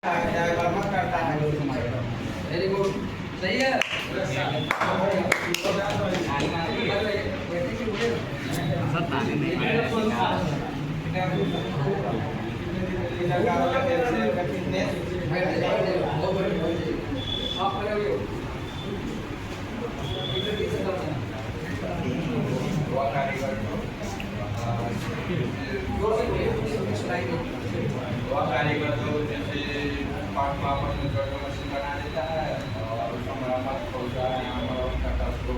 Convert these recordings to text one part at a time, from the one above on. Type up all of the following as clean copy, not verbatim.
Very good, सही है। कारीगर जो जैसे पार्ट पापड़ में जो मशीन बना देता है और उसका मरम्मत होता है मरम्मत करता है उसको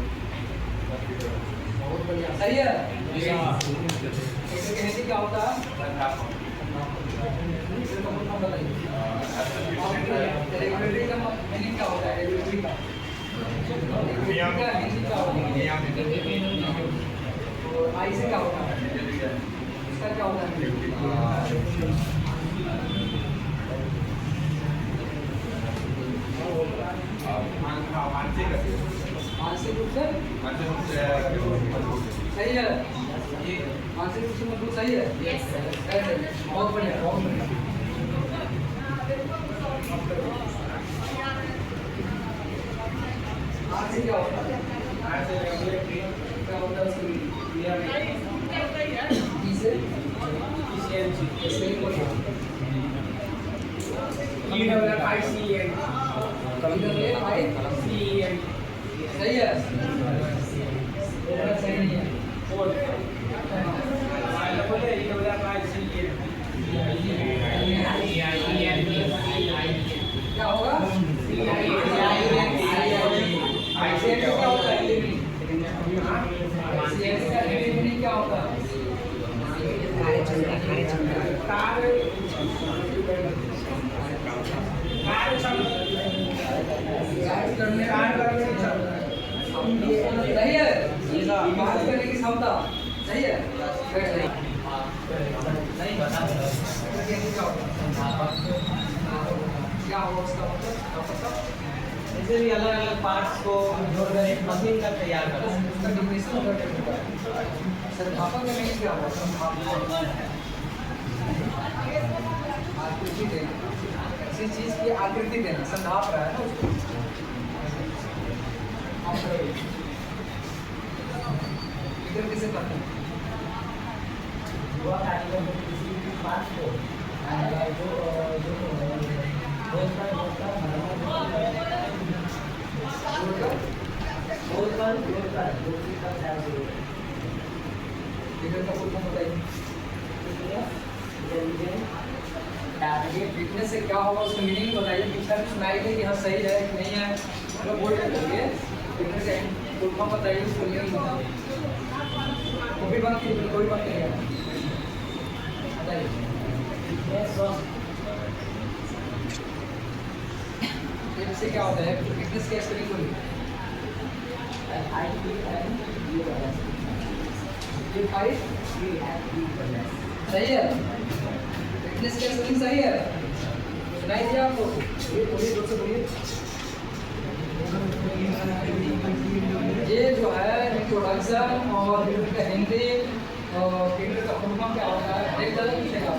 बहुत बढ़िया, सही है। हिंदी क्या होता है? रेगुलेटरी का मीनिंग क्या होता है? रेगुलेटरी का हिंदी क्या होता है? और आई से क्या होता है? इसका क्या होता है? मानसिक रूप से सही है। मानसिक रूप से मजबूत, सही है। बहुत बढ़िया, बहुत बढ़िया। आर से क्या होता है? क्या होता है उसकी? सही है। सही नहीं है। क्या होगा? क्या होता है? सही है। बात करने की क्षमता, सही है। नहीं बता क्या होगा उसका मतलब? ऐसे भी अलग अलग पार्ट्स को जोड़कर एक मशीन का तैयार करना है। उसका डिफिनेशन संस्थापक में नहीं क्या होगा? आकृति देना, किसी चीज की आकृति देना, संधाप रहा है ना उसको। फिगर किसे कहते हैं? वह कारीगर किसी भी पार्ट को फिगर का फुल फॉर्म बताइए। ये फिटनेस से क्या होगा उसका मीनिंग बताइए। पिछला भी सुनाई दे कि हाँ सही है कि नहीं है, मतलब बोल करके फिटनेस का फुल फॉर्म बताइए, उसका मीनिंग बताइए। कोई बात नहीं, कोई बात नहीं है, बताइए। इससे क्या होता है? फिटनेस का स्पेलिंग बोलिए। सही है। फिटनेस का स्पेलिंग सही है। सुनाई दिया आपको? बोलिए, जोर से बोलिए। ये जो है इंट्रोडक्शन और फिल्म का हिंदी और फिल्म का फुल फॉर्म क्या होता है? एक जगह पूछेगा,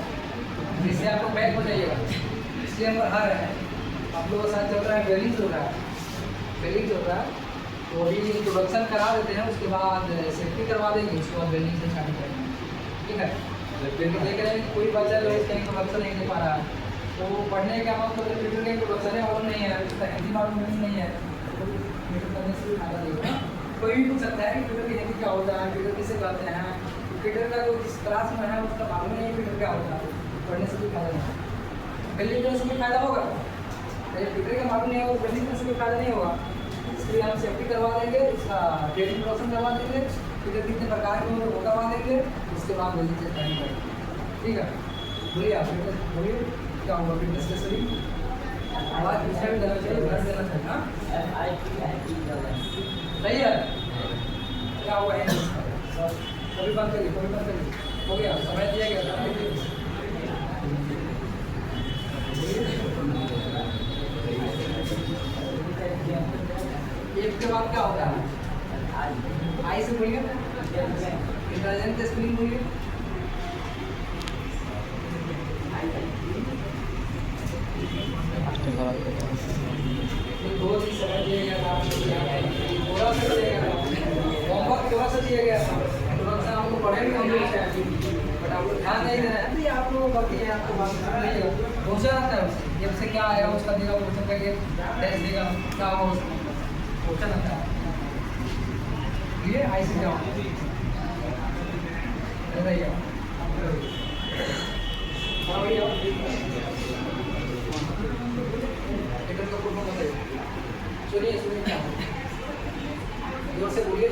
जिससे आपको बैक हो जाइएगा। इसलिए हम पढ़ा रहे हैं। आप लोगों के साथ चल रहा है बेलिंग चल रहा है, बेलिंग चल रहा है। तो अभी इंट्रोडक्शन करा देते हैं, उसके बाद सेफ्टी करवा देंगे, उसके बाद बेलिंग से स्टार्ट करेंगे। ठीक है। फिर देख रहे हैं कि कोई बच्चा जो इसका इंट्रोडक्शन नहीं दे पा रहा है, तो पढ़ने का मतलब फिल्म का इंट्रोडक्शन है मालूम नहीं है, उसका हिंदी मालूम नहीं है, मीटर करने से भी फायदा देगा। कोई भी पूछ सकता है कि ट्विटर की हिंदी क्या होता है, ट्विटर किसे कहते हैं। ट्विटर का जो जिस क्लास में है उसका मालूम नहीं है ट्विटर क्या होता है, पढ़ने से भी फायदा नहीं। बिल्डिंग करने से भी फायदा होगा, ट्विटर का मालूम नहीं होगा, बिल्डिंग करने से भी फायदा नहीं होगा। इसलिए हम सेफ्टी करवा देंगे, इसका ट्रेनिंग प्रोसेस करवा देंगे, ट्विटर कितने प्रकार के होंगे वो करवा देंगे, उसके बाद बिल्डिंग से ट्रेनिंग करेंगे। ठीक है। बोलिए आप, बोलिए क्या होगा फिटनेस के सही आवाज़ पीछे भी देना चाहिए, घर देना चाहिए। हाँ सही है। क्या हुआ है? कभी बात करिए, कभी बात करिए। हो गया, समय दिया गया। एक के बाद क्या होता है? आई से बोलिए, इंटेलिजेंट स्पेलिंग बोलिए। दो दिन समय दिया गया था, थोड़ा सा दिया गया था, होमवर्क थोड़ा सा दिया गया था, थोड़ा सा आपको पढ़ेंगे हम लोग बट आपको ध्यान नहीं देना है, तो ये आप लोगों बाकी है, आपको बात नहीं पहुँचा रहता है उससे, जब से क्या आया उसका देगा, क्वेश्चन करके टेस्ट देगा, क्या होगा उसका पहुँचा रहता है। ये ऐसे जाओ भैया सुनिए सुनिए क्या जोर से बोलिए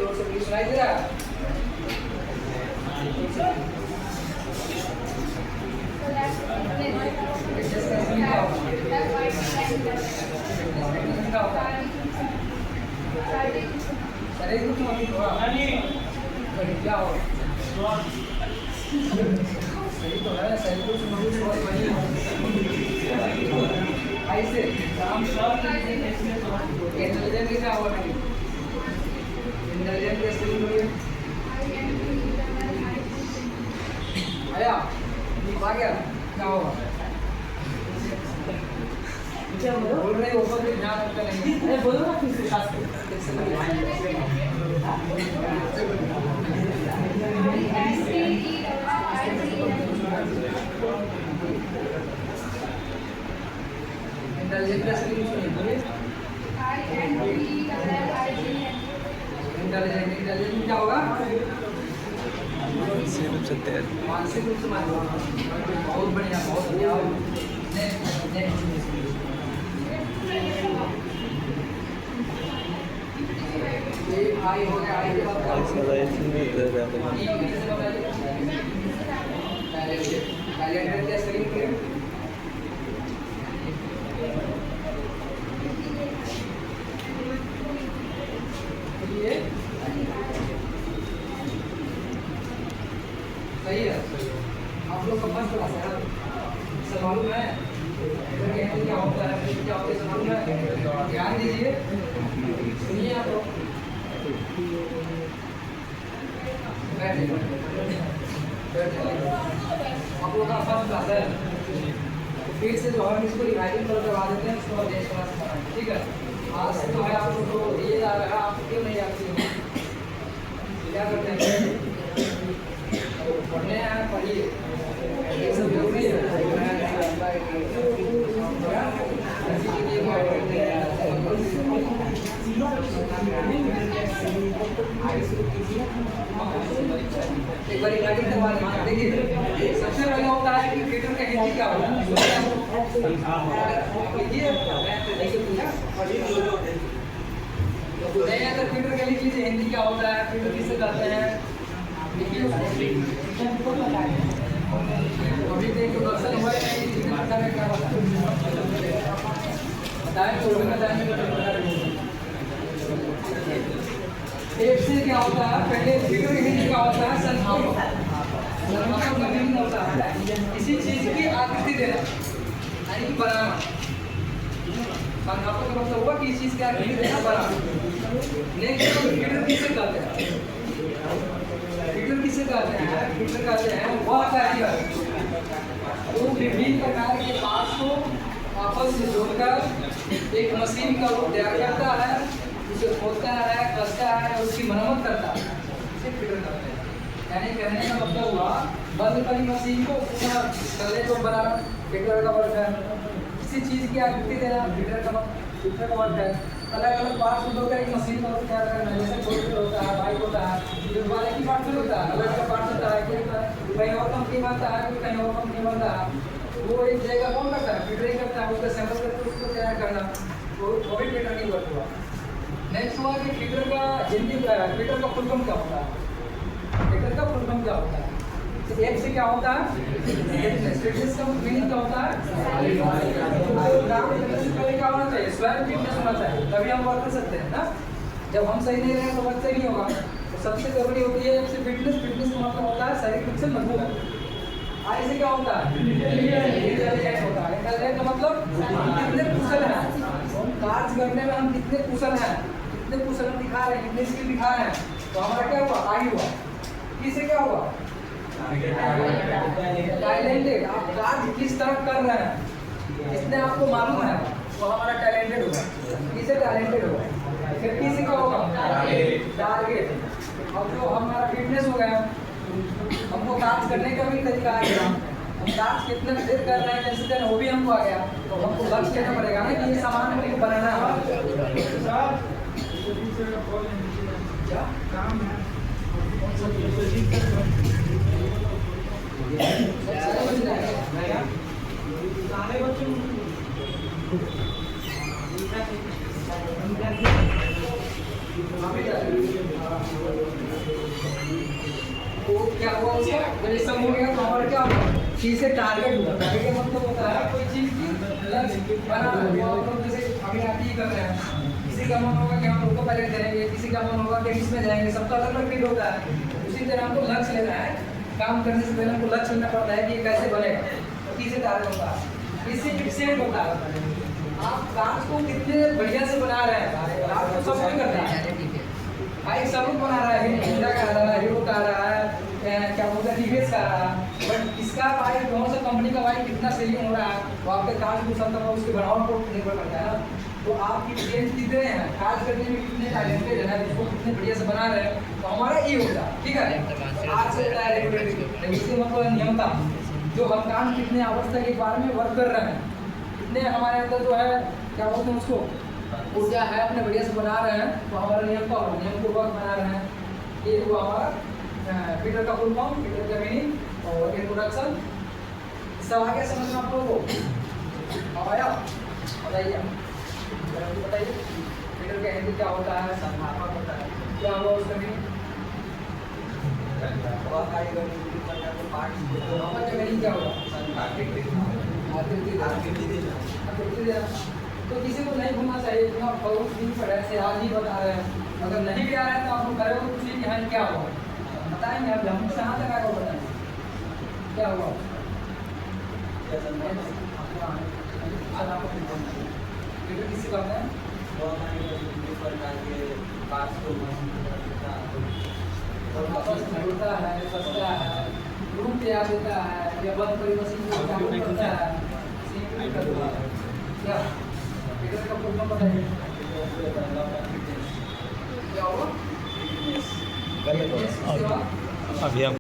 सुनाई दे रहा है? अरे कुछ क्या हो सही तो है, सही कुछ ऐसे इंटेलिजेंट क्या हुआ नहीं, इंटेलिजेंट कैसे बोलिए आया आ गया क्या होगा बोल रहे हो ऊपर भी ध्यान रखते नहीं, अरे बोलो ना किस खास इंटेलिजेंट कैसे बोलिए इंटेलिजेंट क्या होगा? मानसिक रूप से बहुत बढ़िया बहुत बढ़िया। आई हो गया, आई के बाद कैलेंडर क्या स्क्रीन पे सही है। आप लोग का फर्स्ट क्लास है, सब मालूम है क्या होता है, क्या होता है सब मालूम है। ध्यान दीजिए, सुनिए आप लोग, आप लोग का फर्स्ट क्लास है, फिर से जो हम इसको रिवाइजन करवा देते हैं, उसको देश क्लास कराएंगे, ठीक है। आज से जो है आप लोग को ये जा रहा है, आप क्यों नहीं आती है, क्या करते हैं पढ़ने हैं, पढ़िए, ये सब जरूरी है। एक बार रिवाइजन करवा दें। देखिए सबसे पहले होता है कि थिएटर का हिंदी क्या होता है, लिखिए नहीं अगर थिएटर का लिख लीजिए हिंदी क्या होता है, थिएटर किससे करते हैं, लिखिए अभी देखो दर्शन हुआ है क्या बताएं तो एक से क्या होता है, पहले थिएटर हिंदी क्या होता है, संस्थापक होता है, किसी चीज की आकृति देना यानी कि बनाना। संस्थापक का मतलब हुआ कि इस चीज की आकृति देना, बनाना। नेक्स्ट थिएटर किसे कहते हैं, थिएटर किसे कहते हैं, थिएटर कहते हैं वह कारीगर जो विभिन्न प्रकार के पार्ट्स को आपस में जोड़कर एक मशीन का रूप तैयार करता है, उसे खोदता है, कसता है, उसकी मरम्मत करता है, इसे थिएटर कहते हैं। यानी कहने का मतलब हुआ बंद करी मशीन को पुनः चलने को बनाना थिएटर का वर्क है। किसी चीज की आकृति देना थिएटर का वर्क है। अलग अलग पार्ट्स जोड़कर एक मशीन का रूप तैयार करना, जैसे फोर होता है, बाइक होता है, वाले की पार्ट होता है, अलग अलग पार्ट होता है, कहीं और कंपनी बनता है, कहीं और कंपनी बनता है, वो एक जगह कौन करता है, थिएटर ही करता है, उसका सैंपल करके उसको तैयार करना, वो भी थिएटर की वर्क हुआ। नेक्स्ट हुआ कि थिएटर का हिंदी, थिएटर का फुल फॉर्म क्या होता है, थिएटर का फुल फॉर्म क्या होता है, एक से क्या होता है, फिटनेस का मीनिंग क्या होता है, क्या होना चाहिए, स्वयं फिटनेस होना चाहिए, तभी हम वर्क कर सकते हैं ना। जब हम सही नहीं रहेंगे तो वर्क सही नहीं होगा। तो सबसे जरूरी होती है फिटनेस, फिटनेस का मतलब होता है शारीरिक रूप से मजबूत। आई से क्या होता है, इंटेलिजेंट होता है, इंटेलिजेंट का मतलब कितने कुशल हैं, कार्य करने में हम कितने कुशल हैं, कितने कुशल हम दिखा रहे हैं, कितने स्किल दिखा रहे हैं। तो हमारा क्या हुआ, आई हुआ। किसे क्या हुआ, टैलेंटेड, आप कार्य किस तरह कर रहे हैं, इसमें आपको मालूम है। वो हमारा टैलेंटेड होगा, किसे टैलेंटेड होगा, फिर किसी का होगा टारगेट। अब जो हमारा फिटनेस हो गया, हमको कार्य करने का भी तरीका आ गया, हम कार्य कितने देर कर रहे हैं कैसे करना वो भी हमको आ गया, तो हमको लक्ष्य लेना पड़ेगा ना कि ये सामान हमको बनाना है। क्या काम है सारे बच्चों तो क्या हुआ उसका जब ये सब हो गया तो हमारा क्या होगा चीज से टारगेट हुआ। टारगेट का मतलब होता है कोई चीज की लक्ष्य बनाना। वो हम लोग जैसे अभी आप ये कर रहे हैं, किसी का मन होगा कि हम लोग को पहले करेंगे, किसी का मन होगा कि इसमें जाएंगे, सबका अलग अलग फील होता है। उसी तरह हमको लक्ष्य लेना है, काम करने से पहले हमको लक्ष्य लेना पड़ता है कि ये कैसे बनेगा, किसे टारगेट होता है, किसी एक्सेंट होता है। आप काम को कितने बढ़िया से बना रहे हैं, आप तो सब कोई करता है भाई, सब लोग बना रहा है, हिंदा का रहा है, हीरो का रहा है, क्या बोलते हैं टीवीएस का रहा है, बट इसका भाई कौन सा कंपनी का भाई कितना सही हो रहा है वो आपके कार्य को सब तरह उसके बनावट पर निर्भर करता है ना। तो आपकी ट्रेन कितने हैं, कार्य करने में कितने टैलेंटेड है, उसको कितने बढ़िया से बना रहे हैं, तो हमारा ये होता है। ठीक है, आज से इसके मतलब नियमता जो हम काम कितने अवस्था के बारे में वर्क कर रहे हैं, कितने हमारे अंदर जो है क्या बोलते हैं उसको ऊर्जा है, अपने बढ़िया से बना रहे हैं, तो हमारा नियम का नियम पूर्वक बना रहे हैं। ये हुआ हमारा पीटर का फुल फॉर्म, पीटर का मीनिंग और इंट्रोडक्शन। सब आगे समझ में आप लोगों को आया? बताइए बताइए पीटर का हिंदी क्या होता है, संस्थापक होता है, क्या हुआ उसका मीनिंग? क्या होगा? आकृति देना। तो किसी को नहीं भूलना चाहिए, इतना बहुत दिन पढ़े से आज ही बता रहे हैं, अगर नहीं भी आ रहा है तो आप लोग करें तो पूछिए कि हाँ क्या हुआ, बताएंगे आप, हम कहाँ तक आगे बताएंगे क्या हुआ। किसी का है होता है, सस्ता है, रूप याद होता है, या बंद करी मशीन होता है, क्या का प्रॉब्लम बताइए क्या होगा? अभी हम